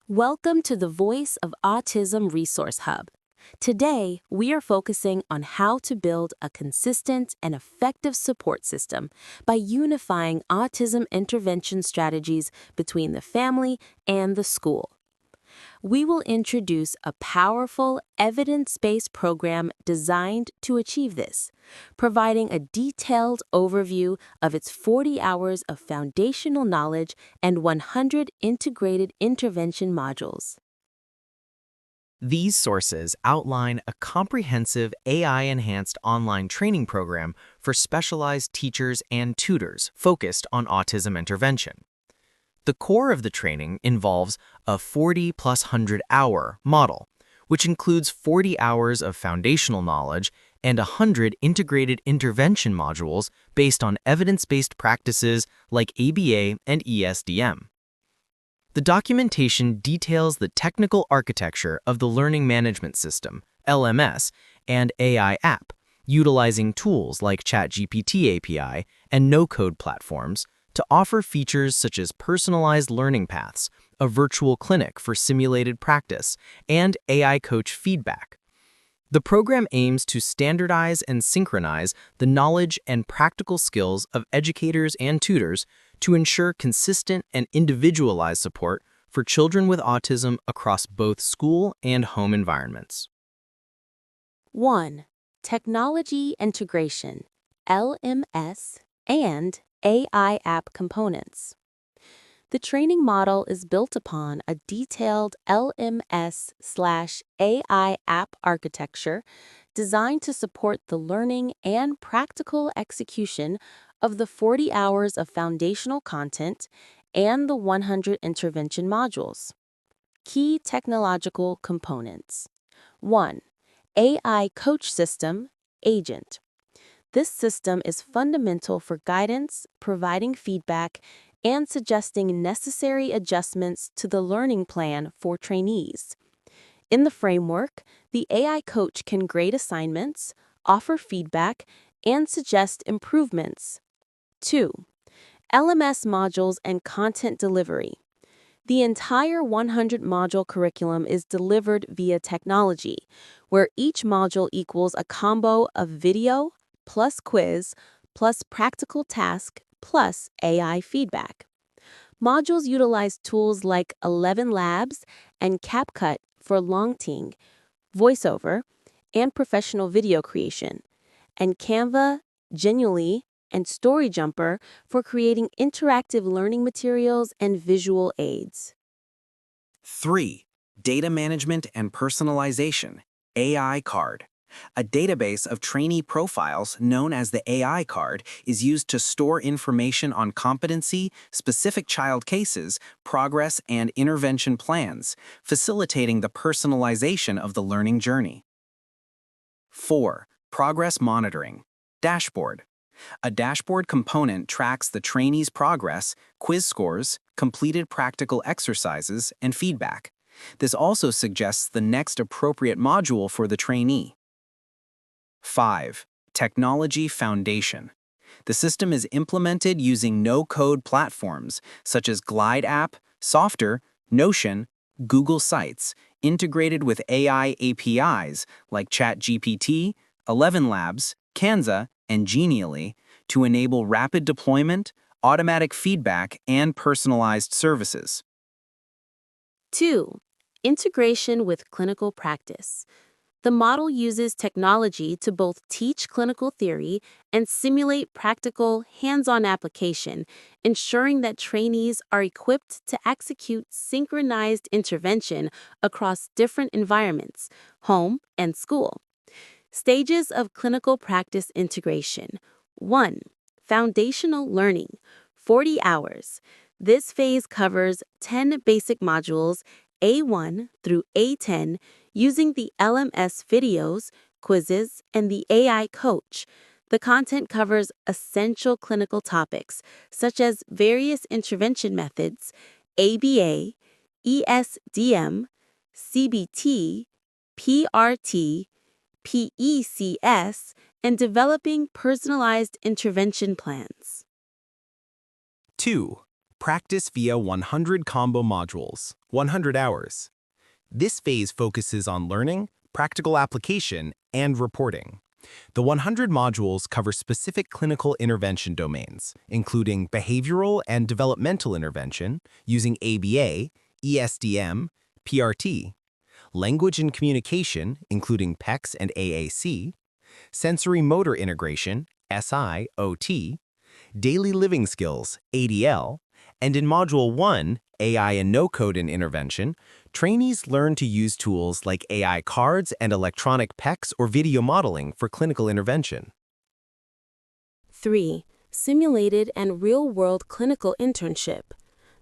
Welcome to the Voice of Autism Resource Hub. Today, we are focusing on how to build a consistent and effective support system by unifying autism intervention strategies between the family and the school. We will introduce a powerful, evidence-based program designed to achieve this, providing a detailed overview of its 40 hours of foundational knowledge and 100 integrated intervention modules. These sources outline a comprehensive AI-enhanced online training program for specialized teachers and tutors focused on autism intervention. The core of the training involves a 40 plus 100-hour model, which includes 40 hours of foundational knowledge and 100 integrated intervention modules based on evidence-based practices like ABA and ESDM. The documentation details the technical architecture of the Learning Management System, LMS, and AI app, utilizing tools like ChatGPT API and no-code platforms to offer features such as personalized learning paths, a virtual clinic for simulated practice, and AI coach feedback. The program aims to standardize and synchronize the knowledge and practical skills of educators and tutors to ensure consistent and individualized support for children with autism across both school and home environments. 1. Technology integration, LMS, and AI app components. The training model is built upon a detailed LMS/AI app architecture designed to support the learning and practical execution of the 40 hours of foundational content and the 100 intervention modules. Key technological components. 1. AI coach system, agent. This system is fundamental for guidance, providing feedback, and suggesting necessary adjustments to the learning plan for trainees. In the framework, the AI coach can grade assignments, offer feedback, and suggest improvements. 2. LMS modules and content delivery. The entire 100-module curriculum is delivered via technology, where each module equals a combo of video, plus quiz, plus practical task, plus AI feedback. Modules utilize tools like 11 Labs and CapCut for longting, voiceover, and professional video creation, and Canva, Genuinely, and StoryJumper for creating interactive learning materials and visual aids. 3. Data management and personalization, AI card. A database of trainee profiles known as the AI card is used to store information on competency, specific child cases, progress, and intervention plans, facilitating the personalization of the learning journey. 4. Progress monitoring, dashboard. A dashboard component tracks the trainee's progress, quiz scores, completed practical exercises, and feedback. This also suggests the next appropriate module for the trainee. 5. Technology foundation. The system is implemented using no-code platforms such as Glide app, Softer, Notion, Google Sites, integrated with AI APIs like ChatGPT, 11 Labs, Canva, and Genially to enable rapid deployment, automatic feedback, and personalized services. 2. Integration with clinical practice. The model uses technology to both teach clinical theory and simulate practical, hands-on application, ensuring that trainees are equipped to execute synchronized intervention across different environments, home and school. Stages of clinical practice integration. 1. Foundational learning, 40 hours. This phase covers 10 basic modules, A1 through A10, using the LMS videos, quizzes, and the AI coach. The content covers essential clinical topics, such as various intervention methods, ABA, ESDM, CBT, PRT, PECS, and developing personalized intervention plans. 2. Practice via 100 combo modules, 100 hours. This phase focuses on learning, practical application, and reporting. The 100 modules cover specific clinical intervention domains, including behavioral and developmental intervention using ABA, ESDM, PRT, language and communication, including PECS and AAC, sensory motor integration, SIOT, daily living skills, ADL, and in Module 1, AI and no-code in intervention, trainees learn to use tools like AI cards and electronic PECS or video modeling for clinical intervention. 3. Simulated and real-world clinical internship.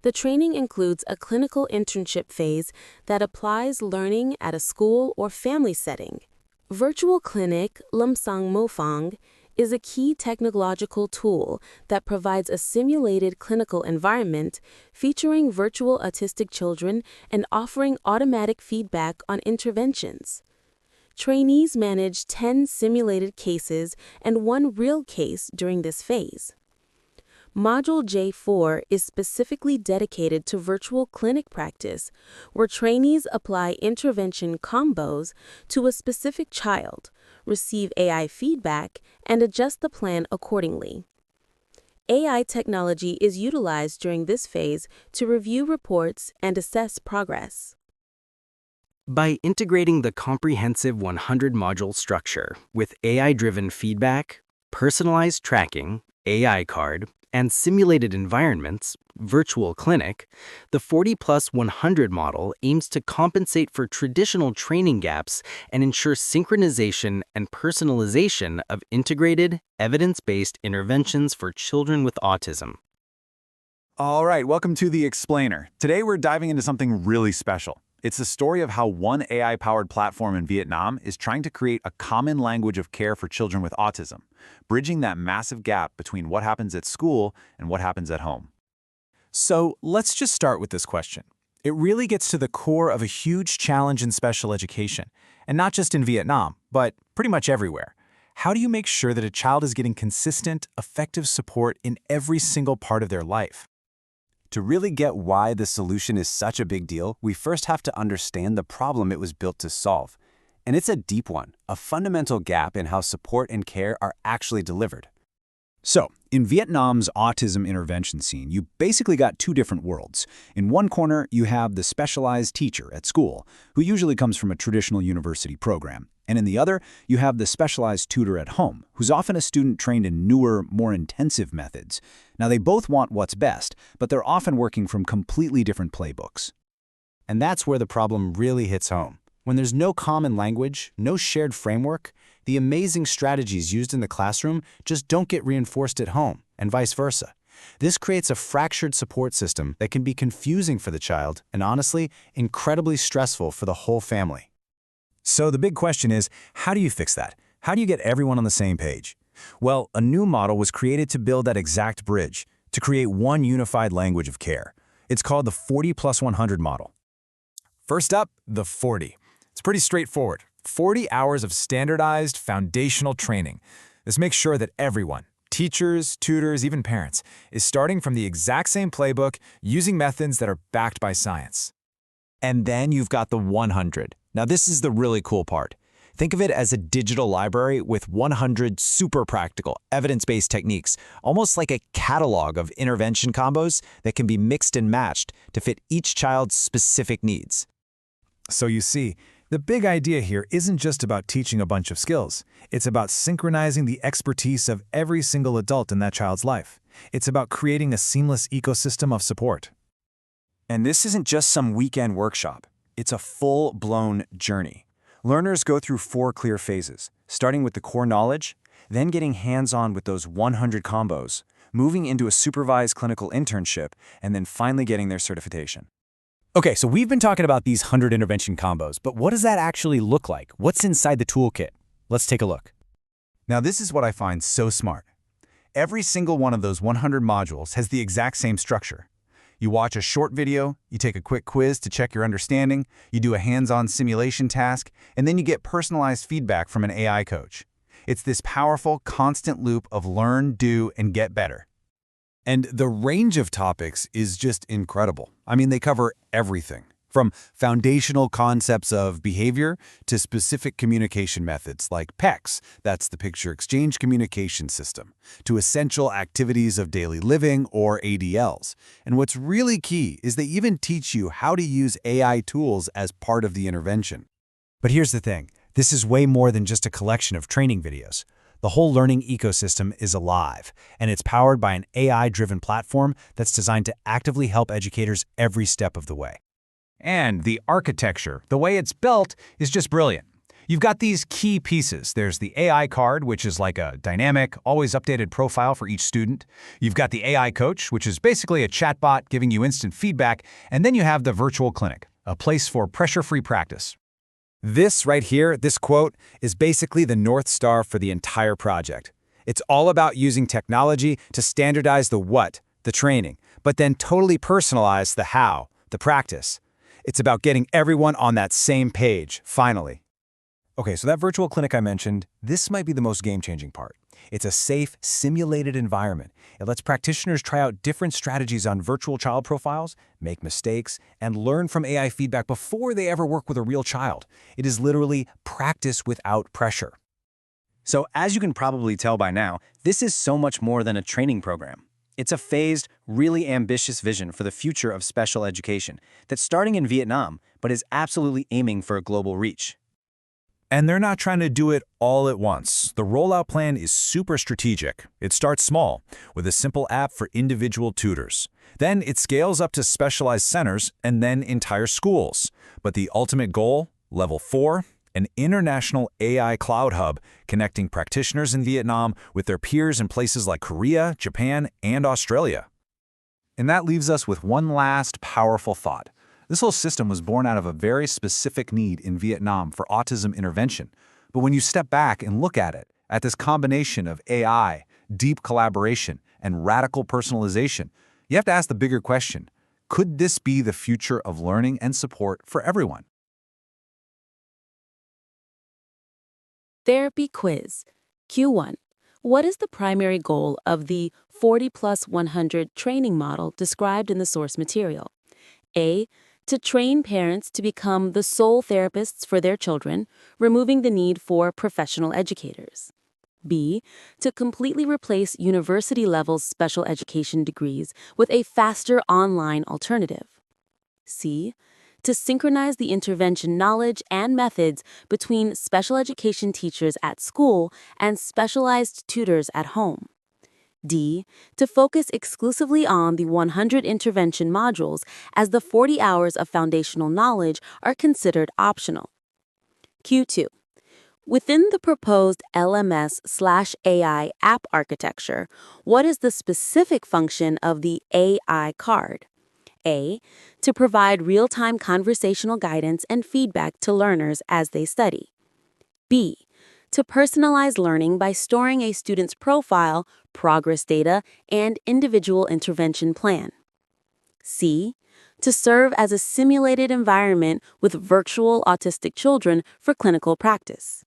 The training includes a clinical internship phase that applies learning at a school or family setting. Virtual Clinic Lumsang Mofang is a key technological tool that provides a simulated clinical environment featuring virtual autistic children and offering automatic feedback on interventions. Trainees manage 10 simulated cases and 1 real case during this phase. Module J4 is specifically dedicated to virtual clinic practice, where trainees apply intervention combos to a specific child, receive AI feedback, and adjust the plan accordingly. AI technology is utilized during this phase to review reports and assess progress. By integrating the comprehensive 100-module structure with AI-driven feedback, personalized tracking, AI card, and simulated environments, Virtual Clinic, the 40+100 model aims to compensate for traditional training gaps and ensure synchronization and personalization of integrated, evidence-based interventions for children with autism. All right, welcome to The Explainer. Today we're diving into something really special. It's the story of how one AI-powered platform in Vietnam is trying to create a common language of care for children with autism, bridging that massive gap between what happens at school and what happens at home. So let's just start with this question. It really gets to the core of a huge challenge in special education, and not just in Vietnam, but pretty much everywhere. How do you make sure that a child is getting consistent, effective support in every single part of their life? To really get why the solution is such a big deal, we first have to understand the problem it was built to solve. And it's a deep one, a fundamental gap in how support and care are actually delivered. So, in Vietnam's autism intervention scene, you basically got 2 different worlds. In one corner, you have the specialized teacher at school, who usually comes from a traditional university program. And in the other, you have the specialized tutor at home, who's often a student trained in newer, more intensive methods. Now, they both want what's best, but they're often working from completely different playbooks. And that's where the problem really hits home. When there's no common language, no shared framework, the amazing strategies used in the classroom just don't get reinforced at home, and vice versa. This creates a fractured support system that can be confusing for the child and, honestly, incredibly stressful for the whole family. So the big question is, how do you fix that? How do you get everyone on the same page? Well, a new model was created to build that exact bridge, to create one unified language of care. It's called the 40+100 model. First up, the 40. It's pretty straightforward. 40 hours of standardized, foundational training. This makes sure that everyone, teachers, tutors, even parents, is starting from the exact same playbook using methods that are backed by science. And then you've got the 100. Now this is the really cool part. Think of it as a digital library with 100 super practical, evidence-based techniques, almost like a catalog of intervention combos that can be mixed and matched to fit each child's specific needs. So you see, the big idea here isn't just about teaching a bunch of skills. It's about synchronizing the expertise of every single adult in that child's life. It's about creating a seamless ecosystem of support. And this isn't just some weekend workshop. It's a full-blown journey. Learners go through 4 clear phases, starting with the core knowledge, then getting hands-on with those 100 combos, moving into a supervised clinical internship, and then finally getting their certification. Okay, so we've been talking about these 100 intervention combos, but what does that actually look like? What's inside the toolkit? Let's take a look. Now, this is what I find so smart. Every single one of those 100 modules has the exact same structure. You watch a short video, you take a quick quiz to check your understanding, you do a hands-on simulation task, and then you get personalized feedback from an AI coach. It's this powerful, constant loop of learn, do, and get better. And the range of topics is just incredible. I mean, they cover everything, from foundational concepts of behavior to specific communication methods like PECS, that's the Picture Exchange Communication System, to essential activities of daily living or ADLs. And what's really key is they even teach you how to use AI tools as part of the intervention. But here's the thing. This is way more than just a collection of training videos. The whole learning ecosystem is alive, and it's powered by an AI-driven platform that's designed to actively help educators every step of the way. And the architecture, the way it's built, is just brilliant. You've got these key pieces. There's the AI card, which is like a dynamic, always updated profile for each student. You've got the AI coach, which is basically a chatbot giving you instant feedback. And then you have the virtual clinic, a place for pressure-free practice. This right here, this quote, is basically the North Star for the entire project. It's all about using technology to standardize the what, the training, but then totally personalize the how, the practice. It's about getting everyone on that same page, finally. Okay, so that virtual clinic I mentioned, this might be the most game-changing part. It's a safe, simulated environment. It lets practitioners try out different strategies on virtual child profiles, make mistakes, and learn from AI feedback before they ever work with a real child. It is literally practice without pressure. So as you can probably tell by now, this is so much more than a training program. It's a phased, really ambitious vision for the future of special education that's starting in Vietnam, but is absolutely aiming for a global reach. And they're not trying to do it all at once. The rollout plan is super strategic. It starts small, with a simple app for individual tutors. Then it scales up to specialized centers and then entire schools. But the ultimate goal, level 4, an international AI cloud hub connecting practitioners in Vietnam with their peers in places like Korea, Japan, and Australia. And that leaves us with one last powerful thought. This whole system was born out of a very specific need in Vietnam for autism intervention. But when you step back and look at it, at this combination of AI, deep collaboration, and radical personalization, you have to ask the bigger question: could this be the future of learning and support for everyone? Therapy quiz. Q1. What is the primary goal of the 40 plus 100 training model described in the source material? A. To train parents to become the sole therapists for their children, removing the need for professional educators. B. To completely replace university-level special education degrees with a faster online alternative. C. To synchronize the intervention knowledge and methods between special education teachers at school and specialized tutors at home. D. To focus exclusively on the 100 intervention modules, as the 40 hours of foundational knowledge are considered optional. Q2. Within the proposed LMS/AI app architecture, what is the specific function of the AI card? A. To provide real-time conversational guidance and feedback to learners as they study. B. To personalize learning by storing a student's profile, progress data, and individual intervention plan. C. To serve as a simulated environment with virtual autistic children for clinical practice.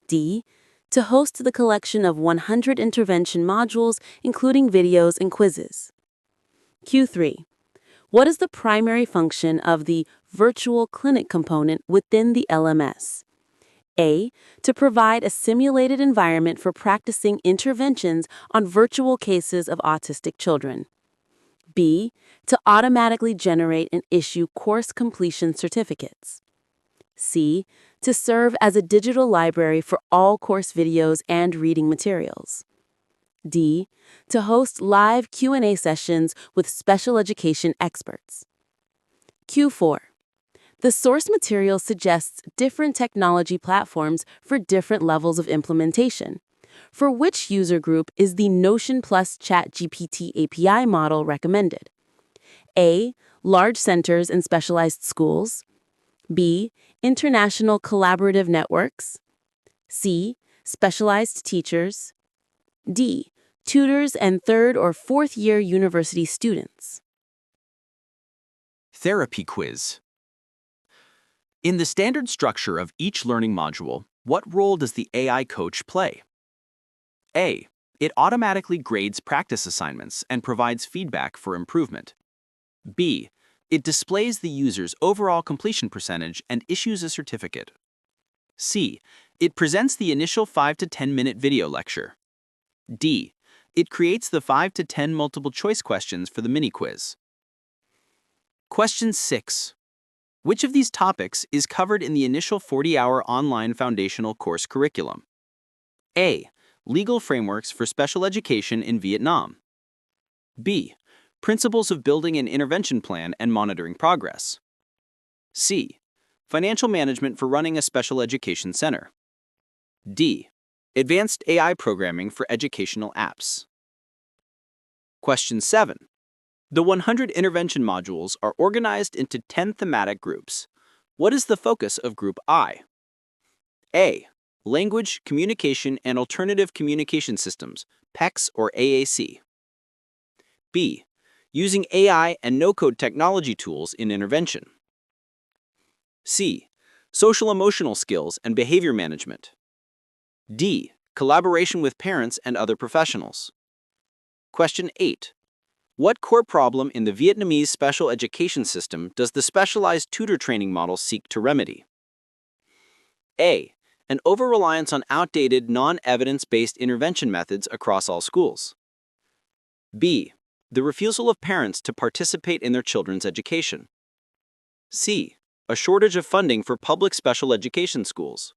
D. To host the collection of 100 intervention modules, including videos and quizzes. Q3. What is the primary function of the virtual clinic component within the LMS? A. To provide a simulated environment for practicing interventions on virtual cases of autistic children. B. To automatically generate and issue course completion certificates. C. To serve as a digital library for all course videos and reading materials. D. To host live Q&A sessions with special education experts. Q4. The source material suggests different technology platforms for different levels of implementation. For which user group is the Notion Plus ChatGPT API model recommended? A. Large centers and specialized schools. B. International collaborative networks. C. Specialized teachers. D. Tutors and third or fourth year university students. Therapy quiz. In the standard structure of each learning module, what role does the AI coach play? A. It automatically grades practice assignments and provides feedback for improvement. B. It displays the user's overall completion percentage and issues a certificate. C. It presents the initial 5 to 10-minute video lecture. D. It creates the 5 to 10 multiple-choice questions for the mini-quiz. Question 6. Which of these topics is covered in the initial 40-hour online foundational course curriculum? A. Legal frameworks for special education in Vietnam. B. Principles of building an intervention plan and monitoring progress. C. Financial management for running a special education center. D. Advanced AI programming for educational apps. Question 7. The 100 intervention modules are organized into 10 thematic groups. What is the focus of Group I? A. Language, Communication, and Alternative Communication Systems, PECS or AAC. B. Using AI and no-code technology tools in intervention. C. Social-emotional skills and behavior management. D. Collaboration with parents and other professionals. Question 8. What core problem in the Vietnamese special education system does the specialized tutor training model seek to remedy? A. An over-reliance on outdated, non-evidence-based intervention methods across all schools. B. The refusal of parents to participate in their children's education. C. A shortage of funding for public special education schools.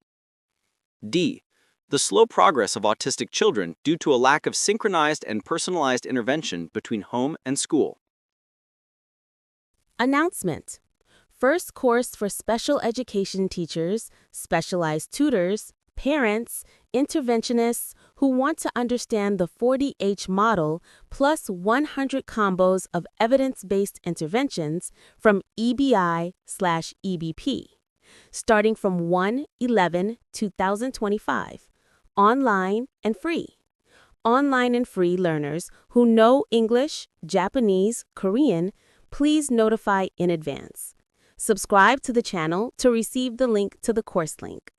D. The slow progress of autistic children due to a lack of synchronized and personalized intervention between home and school. Announcement. First course for special education teachers, specialized tutors, parents, interventionists who want to understand the 40H model plus 100 combos of evidence-based interventions from EBI/EBP, starting from 1/11/2025, online and free. Online and free learners who know English, Japanese, Korean, please notify in advance. Subscribe to the channel to receive the link to the course link.